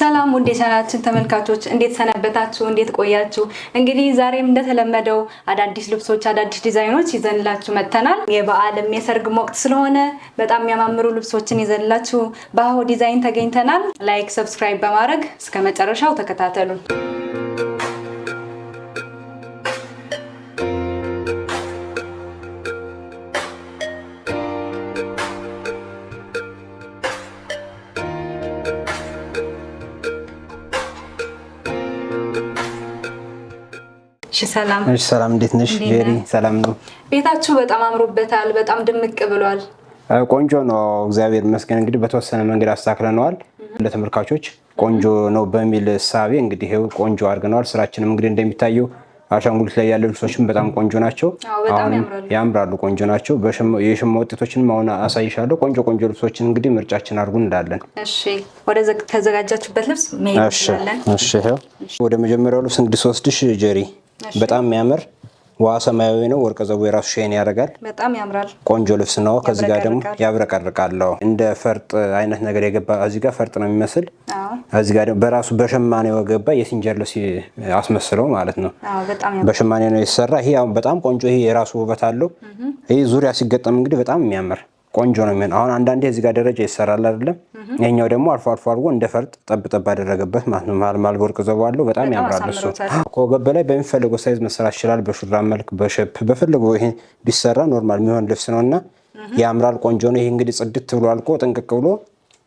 ሰላም ወንዴ ቻናላችን ተመልካቾች እንዴት ሰነበታችሁ እንዴት ቆያችሁ እንግዲህ ዛሬም እንደተለመደው አዳዲስ ልብሶች አዳዲስ ዲዛይኖች ይዘንላችሁ መተናል የበዓልም የሰርግም ወቅት ስለሆነ በጣም የሚያማምሩ ልብሶችን ይዘንላችሁ በአሆ ዲዛይን ተገኝተናል ላይክ ሰብስክራይብ በማድረግ እስከ መጨረሻው ተከታተሉን ሰላም እንዴት ነሽ ጄሪ ሰላም ነው ቤታችሁ በጣም አምሮበታል በጣም ድምቅ ብሏል ቆንጆ ነው እግዚአብሔር ይመስገን እንግዲህ በተወሰነ መንገድ አስተካክለናል ለተመልካቾች ቆንጆ ነው በሚል ሳቤ እንግዲህ ቆንጆ አድርገናል ስራችንም እንግዲህ እንደሚታየው አሻንጉሊት ላይ ያለ ልብሶችም በጣም ቆንጆ ናቸው አሁን ያምራሉ ቆንጆ ናቸው የሽማ ውጤቶችንም አሁን አሳይሻለሁ ቆንጆ ልብሶችን እንግዲህ ምርጫችን አድርጉን እንዳለን እሺ ወደ ተዘጋጃችሁበት ልብስ መሄድለን እሺ ወደ መጀመሪያው ልብስ እንግዲህ ወስድሽ ጄሪ በጣም የሚያምር ዋ ሰማያዊ ነው ወርቀ ዘቦ የራሱ ሻይን ያደርጋል በጣም ያምራል ቆንጆ ልብስ ነው ከዚህ ጋር ደግሞ ያብረቀርቃል እንደ ፈርጥ አይነት ነገር የገባ እዚህ ጋር ፈርጥ ነው የሚመስል እዚህ ጋር በራሱ በሸማኔ ወገባ የሲንጀር ልብስ አስመስለው ማለት ነው በሸማኔ ነው የተሰራ ይሄ አሁን በጣም ቆንጆ ይሄ የራሱ ውበት አለው ይሄ ዙሪያ ሲገጠም እንግዲህ በጣም የሚያምር ቆንጆ ነው የሚሆነው አሁን አንዳንዴ እዚህ ጋር ደረጃ ይሰራል አይደለም የኛው ደግሞ አልፎ አድርጎ እንደ ፈርጥ ጠብ አደረገበት ማለት ነው ማል ወርቅ ዘቦ አለው በጣም ያምራል እሱ ከወገብ በላይ በሚፈልገው ሳይዝ መሰራት ይችላል በሹራብ መልክ በሸፕ በፈልገው ይሄ ቢሰራ ኖርማል የሚሆን ልብስ ነውና ያምራል ቆንጆ ነው ይሄ እንግዲህ ጽድት ብሎ አልቆ ጥንቅቅ ብሎ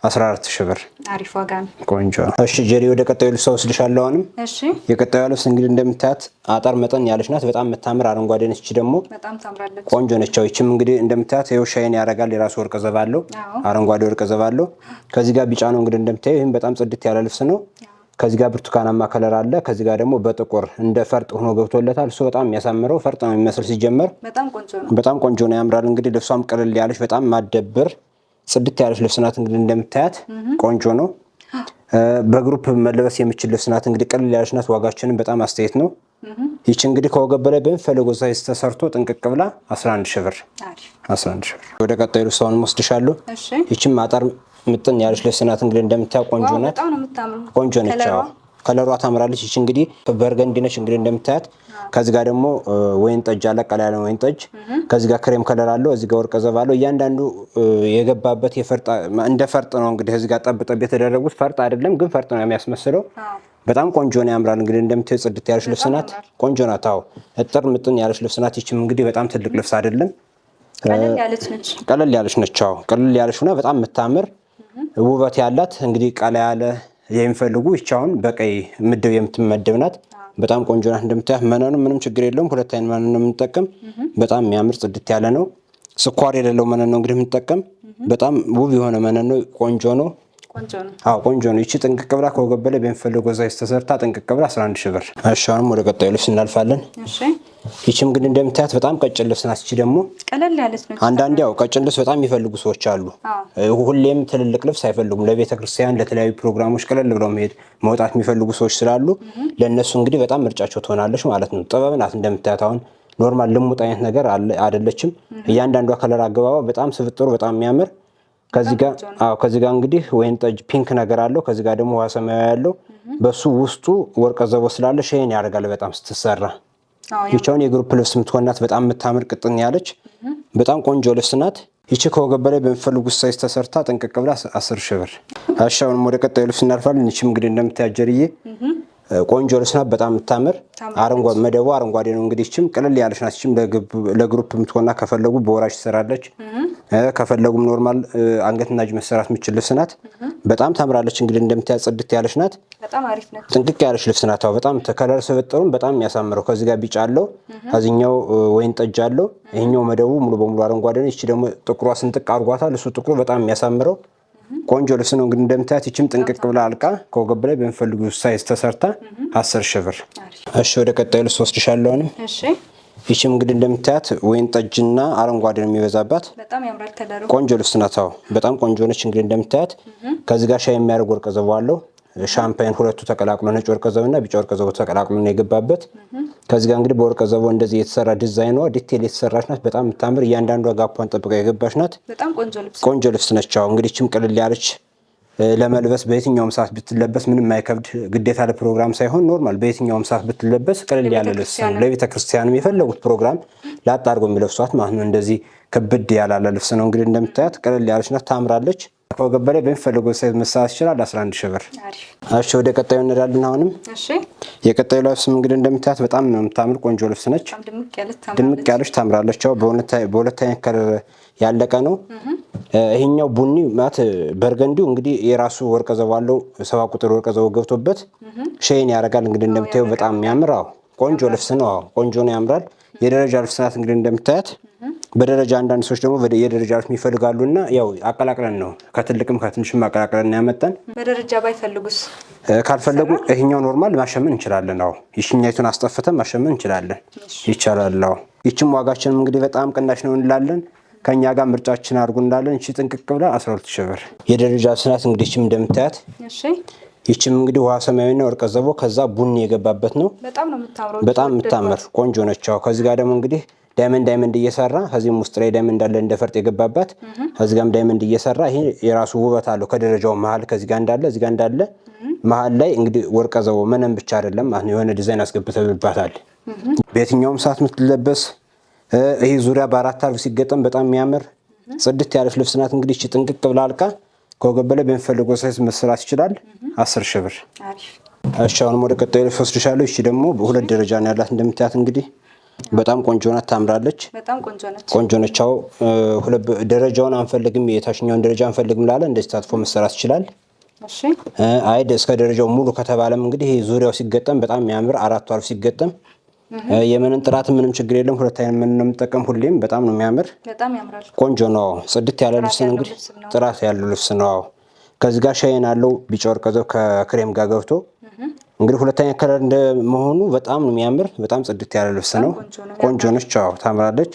14000 ብር አሪፍ ዋጋ ነው ቆንጆ እሺ ጄሪ ወደ ቀጣዩ ልብስ ወስድሻለሁ አሁንም እሺ የቀጣዩ ልብስ እንግዲህ እንደምታያት አጣር መጠን ያለች ናት በጣም የምታምር አረንጓዴ ነች ደግሞ በጣም ታምራለች ቆንጆ ነች እቺም እንግዲህ እንደምታያት ይኸው ሻይን ያደርጋል የራሱ ወርቅ ዘባ አለው አረንጓዴ ወርቅ ዘባ አለው ከዚህ ጋር ቢጫ ነው እንግዲህ እንደምታየው ይሄም በጣም ጽድት ያለ ልብስ ነው ከዚህ ጋር ብርቱካናማ ከለር አለ ከዚህ ጋር ደግሞ በጥቁር እንደ ፈርጥ ሆኖ ገብቶለታል እሱ በጣም የሚያሳምረው ፈርጥ ነው የሚመስል ሲጀመር በጣም ቆንጆ ነው ያምራል እንግዲህ ልብሷም ቀለል ያለች በጣም ማደብር ጽድት ያለች ልብስ ናት እንግዲህ እንደምታያት ቆንጆ ነው በግሩፕ መለበስ የሚችል ልብስ ናት እንግዲህ ቀለል ያለች ናት ዋጋችንን በጣም አስተያየት ነው ይቺ እንግዲህ ከወገብ በላይ በሚፈልገው ሳይዝ ተሰርቶ ጥንቅቅ ብላ 11000 ብር 11000 ብር ወደ ቀጣዩ ልብስ አሁን ወስድሻለሁ ይቺም ማጣር ምጥን ያለች ልብስ ናት እንግዲህ እንደምታያው ቆንጆ ናት ቆንጆ ነች ከለሯ ታምራለች ይቺ እንግዲህ በርገንዲ ነች እንግዲህ እንደምታያት ከዚህ ጋር ደግሞ ወይን ጠጅ አለ ቀላ ያለ ወይን ጠጅ ከዚህ ጋር ክሬም ከለር አለው እዚህ ጋር ወርቀ ዘባ አለው እያንዳንዱ የገባበት የፈርጥ እንደ ፈርጥ ነው እንግዲህ እዚህ ጋር ጠብ የተደረጉት ፈርጥ አይደለም ግን ፈርጥ ነው የሚያስመስለው በጣም ቆንጆ ነው ያምራል እንግዲህ እንደምታዩ ጽድት ያለች ልብስ ናት ቆንጆ ናት አዎ እጥር ምጥን ያለች ልብስ ናት ይቺም እንግዲህ በጣም ትልቅ ልብስ አይደለም ቀለል ያለች ነች አዎ ቀለል ያለች ሆና በጣም የምታምር ውበት ያላት እንግዲህ ቀላ ያለ የሚፈልጉ ይቻውን በቀይ ምድብ የምትመደብ ናት በጣም ቆንጆ ናት እንደምታያት መነኑ ምንም ችግር የለውም ሁለት አይነት መነን ነው የምንጠቀም በጣም የሚያምር ጽድት ያለ ነው ስኳር የሌለው መነን ነው እንግዲህ የምንጠቀም በጣም ውብ የሆነ መነን ነው ቆንጆ ነው ቆንጆ ነው ይቺ ጥንቅቅ ብላ ከወገብ በላይ በሚፈልገው ሳይዝ ተሰርታ ጥንቅቅ ብላ 11000 ብር እሺ አሁንም ወደ ቀጣዩ ልብስ እናልፋለን እሺ ይቺም ግን እንደምታያት በጣም ቀጭን ልብስ ናት እቺ ደግሞ ቀለል ያለች ነው አንዳንዴ ያው ቀጭን ልብስ በጣም የሚፈልጉ ሰዎች አሉ ሁሌም ትልልቅ ልብስ አይፈልጉም ለቤተ ክርስቲያን ለተለያዩ ፕሮግራሞች ቀለል ብለው መውጣት የሚፈልጉ ሰዎች ስላሉ ለነሱ እንግዲህ በጣም ምርጫቸው ትሆናለች ማለት ነው ጥበብ ናት እንደምታያት አሁን ኖርማል ልሙጥ አይነት ነገር አይደለችም እያንዳንዷ ከለር አገባባ በጣም ስብጥሩ በጣም የሚያምር ከዚህ ጋር እንግዲህ ወይን ጠጅ ፒንክ ነገር አለው ከዚህ ጋር ደግሞ ውሃ ሰማያዊ ያለው በሱ ውስጡ ወርቀ ዘቦ ስላለ ሻይን ያደርጋል በጣም ስትሰራ ይቻውን የግሩፕ ልብስ የምትሆናት በጣም የምታምር ቅጥን ያለች በጣም ቆንጆ ልብስ ናት ይቺ ከወገብ በላይ በሚፈልጉት ሳይዝ ተሰርታ ጥንቅቅ ብላ 10000 ብር እሺ አሁንም ወደ ቀጣዩ ልብስ እናልፋለን ይቺም እንግዲህ እንደምታያጀርዬ ቆንጆ ልብስ ናት በጣም የምታምር አረንጓዴ መደቡ አረንጓዴ ነው እንግዲህ ይቺም ቀለል ያለች ናት ይቺም ለግሩፕ የምትሆና ከፈለጉ በወራሽ ትሰራለች ከፈለጉም ኖርማል አንገትና እጅ መሰራት የምትችል ልብስ ናት በጣም ታምራለች እንግዲህ እንደምታያት ጽድት ያለች ናት በጣም አሪፍ ናት ጥንቅቅ ያለች ልብስ ናት በጣም ከለር ስብጥሩም በጣም የሚያሳምረው ከዚህ ጋር ቢጫ አለው ከዚህኛው ወይን ጠጅ አለው ይሄኛው መደቡ ሙሉ በሙሉ አረንጓዴ ነው እቺ ደግሞ ጥቁሯ ስንጥቅ አርጓታል እሱ ጥቁሩ በጣም የሚያሳምረው ቆንጆ ልብስ ነው እንግዲህ እንደምታያት ይቺም ጥንቅቅ ብላ አልቃ ከወገብ ላይ በሚፈልጉ ሳይዝ ተሰርታ 10000 ብር እሺ ወደ ቀጣዩ ልብስ ወስድሻለሁ እሺ ይቺም እንግዲህ እንደምታያት ወይን ጠጅና አረንጓዴ ነው የሚበዛባት በጣም ያምራል ከለሩ ቆንጆ ልብስ ናት በጣም ቆንጆ ነች እንግዲህ እንደምታያት ከዚህ ጋር ሻይ የሚያደርግ ወርቀ ዘቦ አለው ሻምፓይን ሁለቱ ተቀላቅሎ ነጭ ወርቀ ዘቦና ቢጫ ወርቀ ዘቦ ተቀላቅሎ ነው የገባበት ከዚህ ጋር እንግዲህ በወርቀ ዘቦ እንደዚህ የተሰራ ዲዛይኗ ዲቴል የተሰራች ናት በጣም የምታምር እያንዳንዷ ጋፓን ጠብቃ የገባች ናት በጣም ቆንጆ ልብስ ነች እንግዲህ እቺም ቀለል ያለች ለመልበስ በየትኛውም ሰዓት ብትለበስ ምንም አይከብድ፣ ግዴታ ለፕሮግራም ሳይሆን ኖርማል በየትኛውም ሰዓት ብትለበስ ቀለል ያለ ልብስ ነው። ለቤተክርስቲያንም የፈለጉት ፕሮግራም ላጥ አድርገው የሚለብሷት ማለት ነው። እንደዚህ ክብድ ያላለ ልብስ ነው። እንግዲህ እንደምታያት ቀለል ያለች ናት፣ ታምራለች። ከወገብ በላይ በሚፈልገው ሳይዝ መሰራት ይችላል። 11 ሺህ ብር። እሺ ወደ ቀጣዩ እንሄዳለን። አሁንም የቀጣዩ ልብስም እንግዲህ እንደምታያት በጣም ነው የምታምር ቆንጆ ልብስ ነች። ድምቅ ያለች ታምራለች። በሁለት አይነት ከለር ያለቀ ነው። ይሄኛው ቡኒ ማለት በርገንዲው እንግዲህ የራሱ ወርቀ ዘቦ አለው። 7 ቁጥር ወርቀ ዘቦ ገብቶበት ሼን ያደርጋል። እንግዲህ እንደምታዩ በጣም የሚያምር ቆንጆ ልብስ ነው። ቆንጆ ነው፣ ያምራል። የደረጃ ልብስ ናት። እንግዲህ እንደምታያት በደረጃ አንዳንድ ሰዎች ደግሞ የደረጃ ልብስ የሚፈልጋሉና ያው አቀላቅለን ነው ከትልቅም ከትንሽም አቀላቅለን ያመጣን። በደረጃ ባይፈልጉስ ካልፈለጉ ይሄኛው ኖርማል ማሸመን እንችላለን። ይሽኛይቱን አስጠፍተን ማሸመን እንችላለን፣ ይቻላል። ይችም ዋጋችንም እንግዲህ በጣም ቅናሽ ነው እንላለን። ከኛ ጋር ምርጫችን አድርጉ እንላለን። እቺ ጥንቅቅ ብላ 12 ሺህ ብር የደረጃ ልብስ ናት። እንግዲህ ይችም እንደምታያት ይችም እንግዲህ ውሃ ሰማያዊና ወርቀ ዘቦ ከዛ ቡኒ የገባበት ነው። በጣም የምታምር ቆንጆ ነች። ከዚህ ጋር ደግሞ እንግዲህ ዳይመንድ እየሰራ ከዚህም ውስጥ ላይ ዳይመንድ እንዳለ እንደፈርጥ የገባባት ከዚህ ጋርም ዳይመንድ እየሰራ ይሄ የራሱ ውበት አለው። ከደረጃው መሀል ከዚህ ጋር እንዳለ እዚህ ጋር እንዳለ መሀል ላይ እንግዲህ ወርቀ ዘቦ መነን ብቻ አይደለም ማለት ነው፣ የሆነ ዲዛይን አስገብተውባታል። በየትኛውም ሰዓት የምትለበስ ይሄ ዙሪያ በአራት አርብ ሲገጠም በጣም የሚያምር ጽድት ያለች ልብስ ናት። እንግዲህ እቺ ጥንቅቅ ብላ አልቃ ከወገብ በላይ በሚፈልገው ሳይዝ መሰራት ይችላል። 10 ሺህ ብር። እሺ አሁንም ወደ ቀጣዩ ልብስ ወስድሻለሁ። እቺ ደግሞ በሁለት ደረጃ ነው ያላት። እንደምታያት እንግዲህ በጣም ቆንጆ ናት፣ ታምራለች። ቆንጆ ነች። ደረጃውን አንፈልግም የታችኛውን ደረጃ አንፈልግም ላለ እንደዚህ ታጥፎ መሰራት ይችላል። አይ እስከ ደረጃው ሙሉ ከተባለም እንግዲህ ዙሪያው ሲገጠም በጣም የሚያምር አራቱ አርብ ሲገጠም የመነን ጥራት ምንም ችግር የለም። ሁለት አይነት መነን ነው የምጠቀም ሁሌም። በጣም ነው የሚያምር፣ ቆንጆ ነው። ጽድት ያለ ልብስ ነው። እንግዲህ ጥራት ያለው ልብስ ነው። ከዚህ ጋር ሻይን አለው ቢጫ ወርቀ ዘቦ ከክሬም ጋር ገብቶ እንግዲህ ሁለት አይነት ከለር እንደመሆኑ በጣም ነው የሚያምር። በጣም ጽድት ያለ ልብስ ነው። ቆንጆ ነች፣ ታምራለች።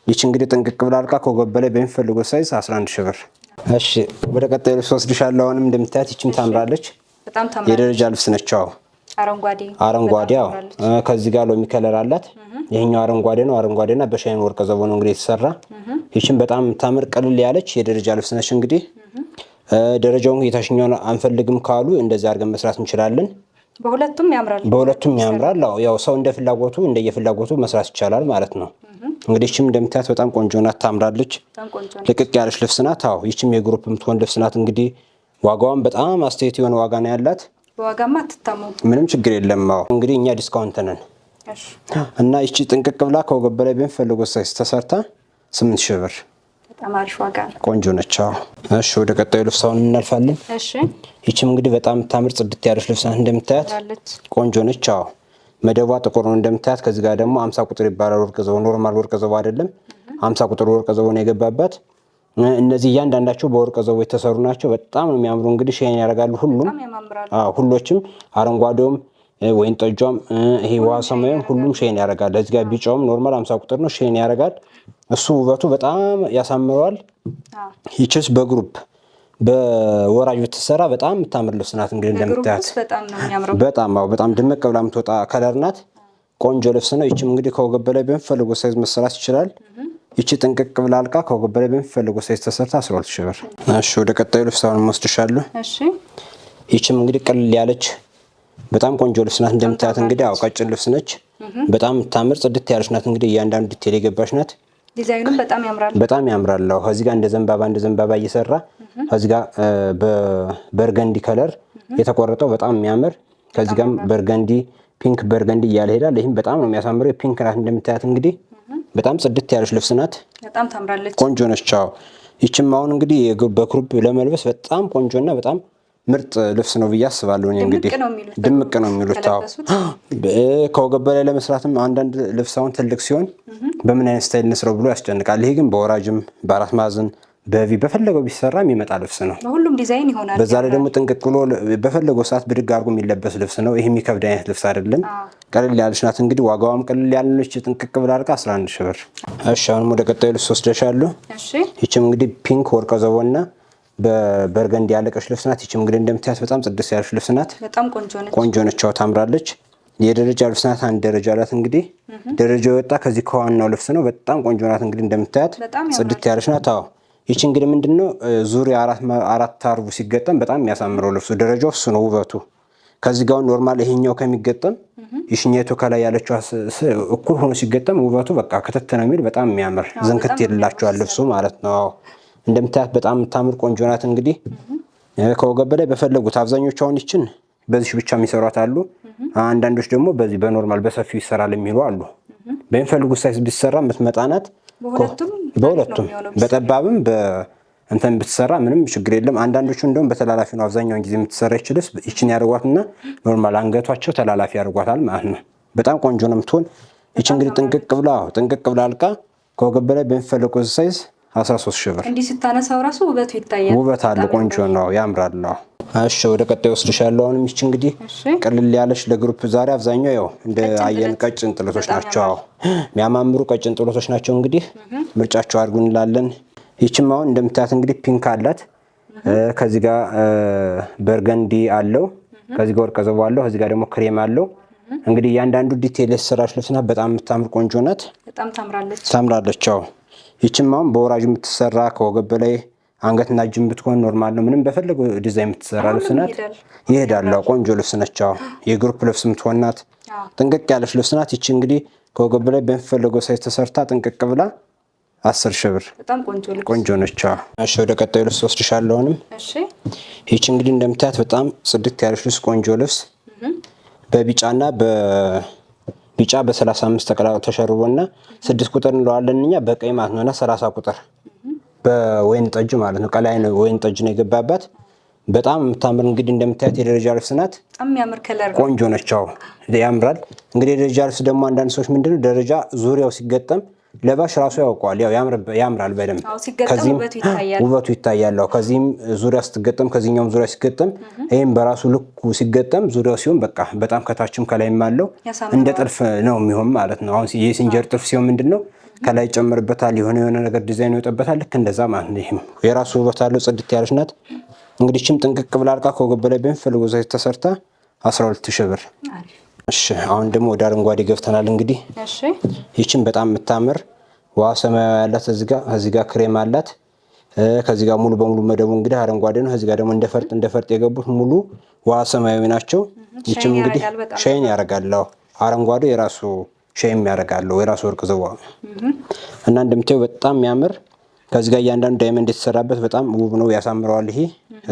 ይቺ እንግዲህ ጥንቅቅ ብላ አልቃ ከወገብ በላይ በሚፈልገው ሳይዝ 11 ሺህ ብር። እሺ ወደ ቀጣዩ ልብስ ወስድሻለሁ። አሁንም እንደምታያት ይቺም ታምራለች። የደረጃ ልብስ ነች። አረንጓዴ ከዚህ ጋር ሎሚ ከለር አላት። ይሄኛው አረንጓዴ ነው። አረንጓዴና በሻይን ወርቀ ዘቦ ነው እንግዲህ የተሰራ። ይቺም በጣም ታምር ቀልል ያለች የደረጃ ልብስ ነች። እንግዲህ ደረጃውን የታችኛውን አንፈልግም ካሉ እንደዚህ አድርገን መስራት እንችላለን። በሁለቱም ያምራል። ያው ሰው እንደ ፍላጎቱ እንደየፍላጎቱ መስራት ይቻላል ማለት ነው። እንግዲህ ይቺም እንደምታያት በጣም ቆንጆ ናት፣ ታምራለች። ልቅቅ ያለች ልብስ ናት። ይቺም የግሩፕ የምትሆን ልብስ ናት። እንግዲህ ዋጋዋን በጣም አስተያየት የሆነ ዋጋ ነው ያላት። በዋጋማ አትታመሙ፣ ምንም ችግር የለም። እንግዲህ እኛ ዲስካውንት ነን እና ይቺ ጥንቅቅ ብላ ከወገብ በላይ በሚፈልገው ሳይዝ ተሰርታ 8 ሺህ ብር። በጣም አሪፍ ዋጋ ነው፣ ቆንጆ ነች። እሺ ወደ ቀጣዩ ልብስ አሁን እናልፋለን። ይቺም እንግዲህ በጣም ታምር ጽድት ያለች ልብስ ናት። እንደምታያት ቆንጆ ነች። መደቧ ጥቁር ነው እንደምታያት። ከዚህ ጋር ደግሞ 50 ቁጥር ይባላል ወርቀ ዘቦ፣ ኖርማል ወርቀ ዘቦ አይደለም። 50 ቁጥር ወርቀ ዘቦ ነው የገባባት። እነዚህ እያንዳንዳቸው በወርቀ ዘቦ የተሰሩ ናቸው። በጣም ነው የሚያምሩ። እንግዲህ ሼን ያደርጋሉ ሁሎችም፣ አረንጓዴውም፣ ወይን ጠጇም፣ ይሄ ውሃ ሰማያዊም ሁሉም ሼን ያደርጋል። እዚህ ጋር ቢጫውም ኖርማል 50 ቁጥር ነው፣ ሼን ያደርጋል። እሱ ውበቱ በጣም ያሳምረዋል። ይችስ በግሩፕ በወራጅ ብትሰራ በጣም የምታምር ልብስ ናት። እንግዲህ እንደምታያት በጣም ድምቅ ብላ የምትወጣ ከለር ናት። ቆንጆ ልብስ ነው። ይችም እንግዲህ ከወገብ በላይ በሚፈልገው ሳይዝ መሰራት ይችላል። ይቺ ጥንቅቅ ብላ አልቃ ከወገብ በላይ በሚፈልገው ሳይዝ ተሰርታ 12 ሺህ ብር። እሺ ወደ ቀጣዩ ልብስ አሁን ወስድሻለሁ። ይችም እንግዲህ ቀለል ያለች በጣም ቆንጆ ልብስ ናት። እንደምታያት እንግዲህ ቀጭን ልብስ ነች። በጣም የምታምር ጽድት ያለች ናት። እንግዲህ እያንዳንዱ ዲቴል የገባች ናት። ዲዛይኑም በጣም ያምራል። ከዚህ ጋር እንደ ዘንባባ እየሰራ ከዚህ ጋር በበርገንዲ ከለር የተቆረጠው በጣም የሚያምር፣ ከዚህ ጋርም በርገንዲ ፒንክ በርገንዲ እያለ ሄዳል። ይህም በጣም ነው የሚያሳምረው። ፒንክ ናት እንደምታያት እንግዲህ በጣም ጽድት ያለች ልብስ ናት። በጣም ታምራለች፣ ቆንጆ ነች። ይችም አሁን እንግዲህ በክሩፕ ለመልበስ በጣም ቆንጆና በጣም ምርጥ ልብስ ነው ብዬ አስባለሁ። እንግዲህ ድምቅ ነው የሚሉት። ከወገብ በላይ ለመስራትም አንዳንድ ልብስ አሁን ትልቅ ሲሆን በምን አይነት ስታይል እንስራው ብሎ ያስጨንቃል። ይሄ ግን በወራጅም በአራት ማዕዘን በቪ በፈለገው ቢሰራ የሚመጣ ልብስ ነው። በሁሉም ዲዛይን ይሆናል። በዛ ላይ ደግሞ ጥንቅቅ ብሎ በፈለገው ሰዓት ብድግ አድርጎ የሚለበስ ልብስ ነው። ይሄ የሚከብድ አይነት ልብስ አይደለም። ቀለል ያለች ናት። እንግዲህ ዋጋዋም ቀለል ያለች ጥንቅቅ ብላ አድርጋ 11 ሺህ ብር። እሺ አሁንም ወደ ቀጣዩ ልብስ ወስደሻለሁ። ይችም እንግዲህ ፒንክ ወርቀ ዘቦና በበርገንዲ ያለቀች ልብስ ናት። ይችም እንግዲህ እንደምታያት በጣም ጽድት ያለች ልብስ ናት። በጣም ቆንጆ ነች፣ ታምራለች። የደረጃ ልብስ ናት። አንድ ደረጃ አላት። እንግዲህ ደረጃው የወጣ ከዚህ ከዋናው ልብስ ነው። በጣም ቆንጆ ናት። እንግዲህ እንደምታያት ጽድት ያለች ናት። ይቺ እንግዲህ ምንድነው ዙሪያ አራት አርቡ ሲገጠም በጣም የሚያሳምረው ልብሱ ደረጃው እሱ ነው ውበቱ። ከዚህ ጋር ኖርማል ይሄኛው ከሚገጠም ይሽኛቱ ከላይ ያለችው እኩል ሆኖ ሲገጠም ውበቱ በቃ ከተት ነው የሚል በጣም የሚያምር ዝንክት ይላችኋል ልብሱ ማለት ነው። እንደምታያት በጣም የምታምር ቆንጆ ናት። እንግዲህ ከወገብ በላይ በፈለጉት አብዛኞቹ አሁን ይችን በዚህ ብቻ የሚሰሯት አሉ። አንዳንዶች ደግሞ በዚህ በኖርማል በሰፊው ይሰራል የሚሉ አሉ። በሚፈልጉት ሳይዝ ቢሰራ የምትመጣናት በሁለቱም በጠባብም በእንትን ብትሰራ ምንም ችግር የለም። አንዳንዶቹ እንደውም በተላላፊ ነው አብዛኛውን ጊዜ የምትሰራ ይችላል። ይችን ያደርጓትና ኖርማል አንገቷቸው ተላላፊ ያደርጓታል ማለት ነው። በጣም ቆንጆ ነው የምትሆን። ይች እንግዲህ ጥንቅቅ ብላ አልቃ ከወገብ በላይ በሚፈልጉት ሳይዝ 13 ሺህ ብር። እንዲህ ስታነሳው ራሱ ውበቱ ይታያል። ውበት አለ፣ ቆንጆ ነው፣ ያምራል። እሺ ወደ ቀጣይ ወስድሻለሁ። አሁንም ይች እንግዲህ ቅልል ያለች ለግሩፕ ዛሬ አብዛኛው ያው እንደ አየን ቀጭን ጥለቶች ናቸው። የሚያማምሩ ቀጭን ጥለቶች ናቸው። እንግዲህ ምርጫቸው አድርጉ እንላለን። ይችም አሁን እንደምታያት እንግዲህ ፒንክ አላት። ከዚህ ጋር በርገንዲ አለው። ከዚህ ጋር ወርቀ ዘቦ አለው። ከዚህ ጋር ደግሞ ክሬም አለው። እንግዲህ እያንዳንዱ ዲቴል የተሰራች ልብስ ናት። በጣም የምታምር ቆንጆ ናት። በጣም ታምራለች። ይችም አሁን በወራጅ የምትሰራ ከወገብ በላይ አንገትና እጅም ብትሆን ኖርማል ነው። ምንም በፈለገው ዲዛይን የምትሰራ ልብስ ናት። ይሄዳል። ቆንጆ ልብስ ነች። የግሩፕ ልብስ የምትሆን ናት። ጥንቅቅ ያለች ልብስ ናት። ይቺ እንግዲህ ከወገብ ላይ በሚፈለገው ሳይዝ ተሰርታ ጥንቅቅ ብላ 10 ሺህ ብር። በጣም ቆንጆ ነች። እሺ ወደ ቀጣዩ ልብስ ወስድሻለሁ። አሁንም ይቺ እንግዲህ እንደምታያት በጣም ጽድት ያለች ልብስ ቆንጆ ልብስ በቢጫና በቢጫ በ35 ተቀላቅሎ ተሸርቦና 6 ቁጥር እንለዋለን እኛ በቀይ ማለት ነውና 30 ቁጥር በወይን ጠጅ ማለት ነው። ቀላይ ነው ወይን ጠጅ ነው የገባባት። በጣም የምታምር እንግዲህ እንደምታያት የደረጃ ልብስ ናት። በጣም የሚያምር ከለር ቆንጆ ነች። ያምራል። እንግዲህ የደረጃ ልብስ ደግሞ አንዳንድ ሰዎች ምንድነው ደረጃ ዙሪያው ሲገጠም ለባሽ ራሱ ያውቀዋል። ያው ያምራል በደንብ ከዚህም ውበቱ ይታያል። ከዚህም ዙሪያ ስትገጠም ከዚህኛውም ዙሪያ ሲገጠም ይሄም በራሱ ልኩ ሲገጠም ዙሪያው ሲሆን በቃ በጣም ከታችም ከላይም አለው እንደ ጥልፍ ነው የሚሆን ማለት ነው። አሁን የሲንጀር ጥልፍ ሲሆን ምንድነው ከላይ ጨምርበታል የሆነ ነገር ዲዛይን ይወጣበታል። ልክ እንደዛ ማለት ነው። ይሄም የራሱ ውበት አለው። ጽድት ያለች ናት። እንግዲህ እቺም ጥንቅቅ ብላ አልቃ ከወገብ በላይ በሚፈልገው ሳይዝ ተሰርታ 12 ሺህ ብር። እሺ አሁን ደግሞ ወደ አረንጓዴ ገብተናል። እንግዲህ ይቺም በጣም የምታምር ውሃ ሰማያዊ ያላት እዚህ ጋር ክሬም አላት። ከዚህ ጋር ሙሉ በሙሉ መደቡ እንግዲህ አረንጓዴ ነው። ከዚህ ጋር ደግሞ እንደ ፈርጥ የገቡት ሙሉ ውሃ ሰማያዊ ናቸው። ይቺም እንግዲህ ሻይን ያደርጋል። አረንጓዴ የራሱ ሻይን ያደርጋል የራሱ ወርቅ ዘዋ እና እንደምታዩ በጣም የሚያምር ከዚህ ጋር እያንዳንዱ ዳይመንድ የተሰራበት በጣም ውብ ነው፣ ያሳምረዋል። ይሄ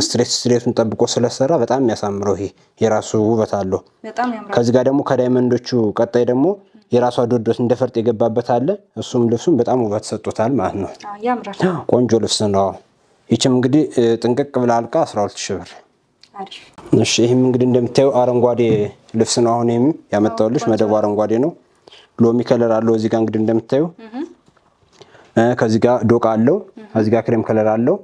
ስትሬቱን ጠብቆ ስለሰራ በጣም የሚያሳምረው ይሄ የራሱ ውበት አለው። ከዚህ ጋር ደግሞ ከዳይመንዶቹ ቀጣይ ደግሞ የራሷ ዶዶት እንደ ፈርጥ የገባበት አለ። እሱም ልብሱም በጣም ውበት ሰጥቶታል ማለት ነው። ቆንጆ ልብስ ነው። ይችም እንግዲህ ጥንቅቅ ብላ አልቃ 12 ሺህ ብር። እሺ ይህም እንግዲህ እንደምታዩ አረንጓዴ ልብስ ነው። አሁን ይህም ያመጣሁልሽ መደቡ አረንጓዴ ነው። ሎሚ ከለር አለው። እዚህ ጋር እንግዲህ እንደምታዩ ከዚህ ጋር ዶቃ አለው። እዚህ ጋር ክሬም ከለር አለው።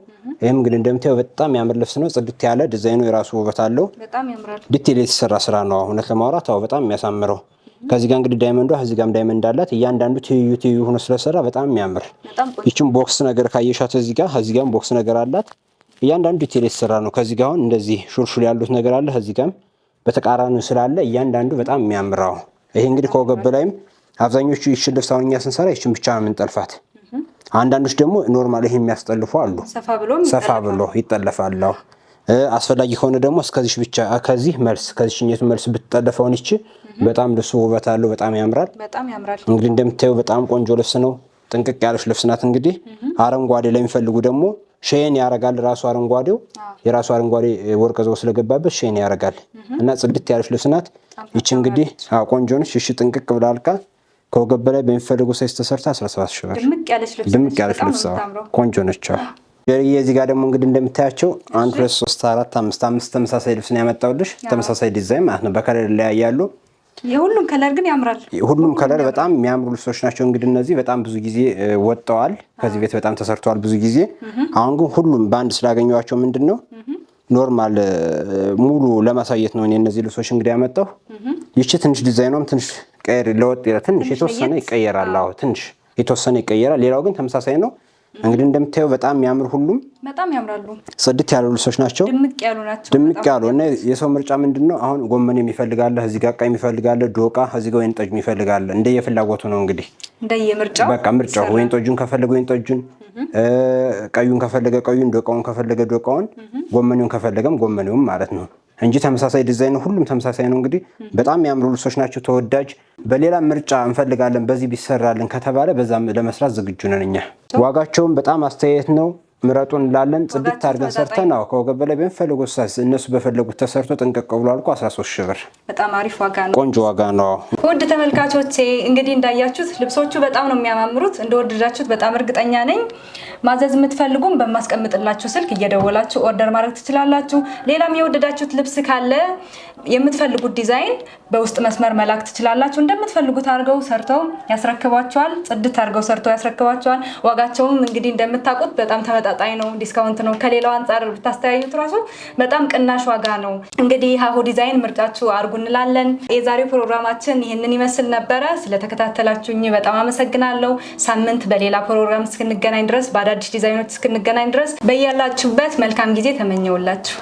ይሄም እንግዲህ እንደምታዩ በጣም ያምር ልብስ ነው። ጽድት ያለ ዲዛይኑ የራሱ ውበት አለው። በጣም ያምራል። ዲቴል የተሰራ ስራ ነው። እውነት ለማውራት በጣም የሚያሳምረው። ከዚህ ጋር እንግዲህ ዳይመንዷ እዚህ ጋርም ዳይመንድ አላት። እያንዳንዱ ትይዩ ሆኖ ስለሰራ በጣም የሚያምር። ይቺም ቦክስ ነገር ካየሻት እዚህ ጋርም ቦክስ ነገር አላት። እያንዳንዱ ዲቴል የተሰራ ነው። ከዚህ ጋር አሁን እንደዚህ ሹልሹል ያሉት ነገር አለ። እዚህ ጋርም በተቃራኒው ስላለ እያንዳንዱ በጣም የሚያምራው። ይሄ እንግዲህ ከወገብ በላይም አብዛኞቹ ይችን ልብስ አሁን እኛ ስንሰራ ይችን ብቻ ነው የምንጠልፋት። አንዳንዶች ደግሞ ኖርማል ይሄ የሚያስጠልፉ አሉ። ሰፋ ብሎ ይጠለፋል። አስፈላጊ ከሆነ ደግሞ እስከዚህ ብቻ ከዚህ ሽኘቱ መልስ ብትጠለፈውን ይቺ በጣም ልብሱ ውበት አለው። በጣም ያምራል። እንግዲህ እንደምታዩ በጣም ቆንጆ ልብስ ነው። ጥንቅቅ ያለች ልብስ ናት። እንግዲህ አረንጓዴ ለሚፈልጉ ደግሞ ሼን ያረጋል። ራሱ አረንጓዴው የራሱ አረንጓዴ ወርቅ ዘው ስለገባበት ሼን ያረጋል እና ጽድት ያለች ልብስ ናት። ይቺ እንግዲህ ቆንጆ ነች። እሺ ጥንቅቅ ብላ አልቃ ከወገብ በላይ በሚፈልጉ ሳይዝ ተሰርታ 17 ሺህ ብር። ድምቅ ያለች ልብስ ቆንጆ ነች። የዚህ ጋር ደግሞ እንግዲህ እንደምታያቸው 1 2 3 4 5 ተመሳሳይ ልብስ ነው ያመጣሁልሽ። ተመሳሳይ ዲዛይን ማለት ነው። በከለር ላይ ያያሉ። የሁሉም ከለር ግን ያምራል። ሁሉም ከለር በጣም የሚያምሩ ልብሶች ናቸው። እንግዲህ እነዚህ በጣም ብዙ ጊዜ ወጥተዋል። ከዚህ ቤት በጣም ተሰርተዋል ብዙ ጊዜ። አሁን ግን ሁሉም በአንድ ስላገኘኋቸው ምንድነው ኖርማል ሙሉ ለማሳየት ነው እነዚህ ልብሶች እንግዲህ ያመጣሁ። ይቺ ትንሽ ዲዛይኗም ትንሽ ቀየር ለወጥ ይላል። ትንሽ የተወሰነ ይቀየራል። ትንሽ የተወሰነ ይቀየራል። ሌላው ግን ተመሳሳይ ነው። እንግዲህ እንደምታዩ በጣም የሚያምር ሁሉም በጣም ያምራሉ። ጽድት ያሉ ልብሶች ናቸው። ድምቅ ያሉ እና የሰው ምርጫ ምንድነው አሁን ጎመን የሚፈልጋለ፣ እዚህ ጋር ቀይ የሚፈልጋለ፣ ዶቃ፣ እዚህ ጋር ወይን ጠጅ የሚፈልጋለ እንደየፍላጎቱ ነው እንግዲህ እንደየምርጫው በቃ ምርጫው ወይን ጠጁን ከፈለገ ወይን ጠጁን፣ ቀዩን ከፈለገ ቀዩን፣ ዶቃውን ከፈለገ ዶቃውን፣ ጎመኔውን ከፈለገም ጎመኔውን ማለት ነው እንጂ ተመሳሳይ ዲዛይን ነው። ሁሉም ተመሳሳይ ነው። እንግዲህ በጣም የሚያምሩ ልብሶች ናቸው፣ ተወዳጅ። በሌላ ምርጫ እንፈልጋለን በዚህ ቢሰራልን ከተባለ በዛም ለመስራት ዝግጁ ነን እኛ። ዋጋቸውም በጣም አስተያየት ነው። ምረጡን እንላለን። ጽድት አድርገን ሰርተን ከወገብ በላይ በሚፈልጉት ሳይዝ እነሱ በፈለጉት ተሰርቶ ጥንቅቅ ብሎ አልቆ 13 ሺህ ብር። በጣም አሪፍ ዋጋ ነው። ቆንጆ ዋጋ ነው። ውድ ተመልካቾቼ እንግዲህ እንዳያችሁት ልብሶቹ በጣም ነው የሚያማምሩት። እንደወደዳችሁት በጣም እርግጠኛ ነኝ። ማዘዝ የምትፈልጉም በማስቀምጥላችሁ ስልክ እየደወላችሁ ኦርደር ማድረግ ትችላላችሁ። ሌላም የወደዳችሁት ልብስ ካለ የምትፈልጉት ዲዛይን በውስጥ መስመር መላክ ትችላላችሁ። እንደምትፈልጉት አድርገው ሰርተው ያስረክቧቸዋል። ጽድት አድርገው ሰርተው ያስረክቧቸዋል። ዋጋቸውም እንግዲህ እንደምታውቁት በጣም ተመጣጣኝ ነው። ዲስካውንት ነው። ከሌላው አንጻር ብታስተያዩት ራሱ በጣም ቅናሽ ዋጋ ነው። እንግዲህ ሀሁ ዲዛይን ምርጫችሁ አድርጉ እንላለን። የዛሬው ፕሮግራማችን ይህንን ይመስል ነበረ። ስለተከታተላችሁኝ በጣም አመሰግናለሁ። ሳምንት በሌላ ፕሮግራም እስክንገናኝ ድረስ፣ በአዳዲስ ዲዛይኖች እስክንገናኝ ድረስ በያላችሁበት መልካም ጊዜ ተመኘውላችሁ።